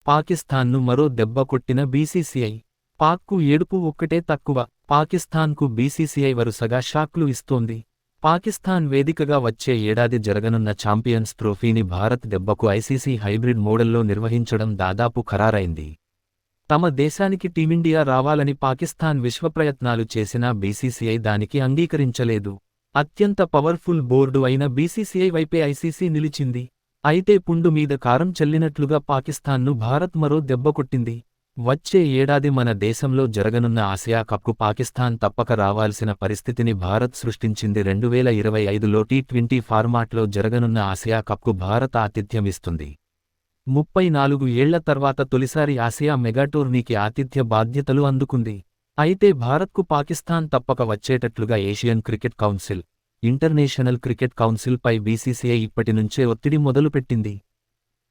పాకిస్తాన్ను మరో దెబ్బ కొట్టిన బీసీసీఐ. పాక్కు ఏడుపు ఒక్కటే తక్కువ. పాకిస్తాన్కు బీసీసీఐ వరుసగా షాక్లు ఇస్తోంది. పాకిస్తాన్ వేదికగా వచ్చే ఏడాది జరగనున్న ఛాంపియన్స్ ట్రోఫీని భారత్ దెబ్బకు ఐసీసీ హైబ్రిడ్ మోడల్లో నిర్వహించడం దాదాపు ఖరారైంది. తమ దేశానికి టీమిండియా రావాలని పాకిస్తాన్ విశ్వప్రయత్నాలు చేసినా బీసీసీఐ దానికి అంగీకరించలేదు. అత్యంత పవర్ఫుల్ బోర్డు అయిన బీసీసీఐ వైపే ఐసీసీ నిలిచింది. అయితే పుండు మీద కారం చల్లినట్లుగా పాకిస్తాన్ను భారత్ మరో దెబ్బకొట్టింది. వచ్చే ఏడాది మన దేశంలో జరగనున్న ఆసియా కప్కు పాకిస్తాన్ తప్పక రావాల్సిన పరిస్థితిని భారత్ సృష్టించింది. 2025లో టీ20 ఫార్మాట్లో జరగనున్న ఆసియా కప్కు భారత్ ఆతిథ్యమిస్తుంది. 34 ఏళ్ల తర్వాత తొలిసారి ఆసియా మెగాటోర్నీకి ఆతిథ్య బాధ్యతలు అందుకుంది. అయితే భారత్కు పాకిస్తాన్ తప్పక వచ్చేటట్లుగా Asian cricket council, international cricket council పై బీసీసీఐ ఇప్పటినుంచే ఒత్తిడి మొదలుపెట్టింది.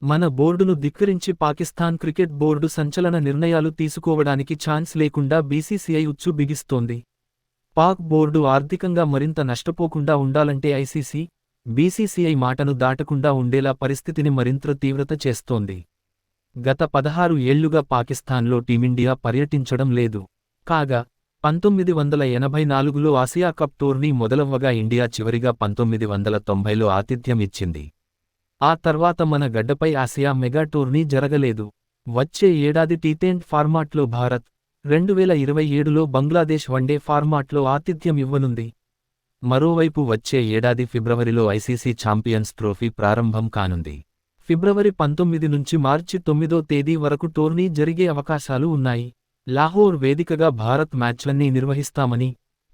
మన బోర్డును ధిక్కరించి పాకిస్తాన్ క్రికెట్ బోర్డు సంచలన నిర్ణయాలు తీసుకోవడానికి ఛాన్స్ లేకుండా బీసీసీఐ ఉచ్చు బిగిస్తోంది. పాక్ బోర్డు ఆర్థికంగా మరింత నష్టపోకుండా ఉండాలంటే ఐసీసీ, బీసీసీఐ మాటను దాటకుండా ఉండేలా పరిస్థితిని మరింత తీవ్రత చేస్తోంది. గత 16 ఏళ్లుగా పాకిస్తాన్లో టీమిండియా పర్యటించడం లేదు. కాగా 1984లో ఆసియా కప్ టోర్నీ మొదలవ్వగా ఇండియా చివరిగా 1990లో ఆతిథ్యం ఇచ్చింది. ఆ తర్వాత మన గడ్డపై ఆసియా మెగా టోర్నీ జరగలేదు. వచ్చే ఏడాది టీ20 ఫార్మాట్లో భారత్, 2027లో బంగ్లాదేశ్ వన్డే ఫార్మాట్లో ఆతిథ్యం ఇవ్వనుంది. మరోవైపు వచ్చే ఏడాది ఫిబ్రవరిలో ఐసీసీ ఛాంపియన్స్ ట్రోఫీ ప్రారంభం కానుంది. ఫిబ్రవరి 19 నుంచి మార్చి 9వ తేదీ వరకు టోర్నీ జరిగే అవకాశాలు ఉన్నాయి. లాహోర్ వేదికగా భారత్ మ్యాచ్లన్నీ నిర్వహిస్తామని,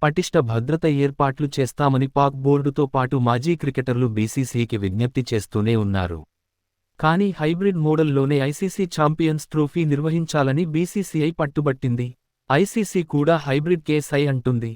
పటిష్ట భద్రత ఏర్పాట్లు చేస్తామని పాక్ బోర్డుతో పాటు మాజీ క్రికెటర్లు బీసీసీకి విజ్ఞప్తి చేస్తూనే ఉన్నారు. కానీ హైబ్రిడ్ మోడల్లోనే ఐసీసీ ఛాంపియన్స్ ట్రోఫీ నిర్వహించాలని బీసీసీఐ పట్టుబట్టింది. ఐసీసీ కూడా హైబ్రిడ్ కేస్ అంటుంది.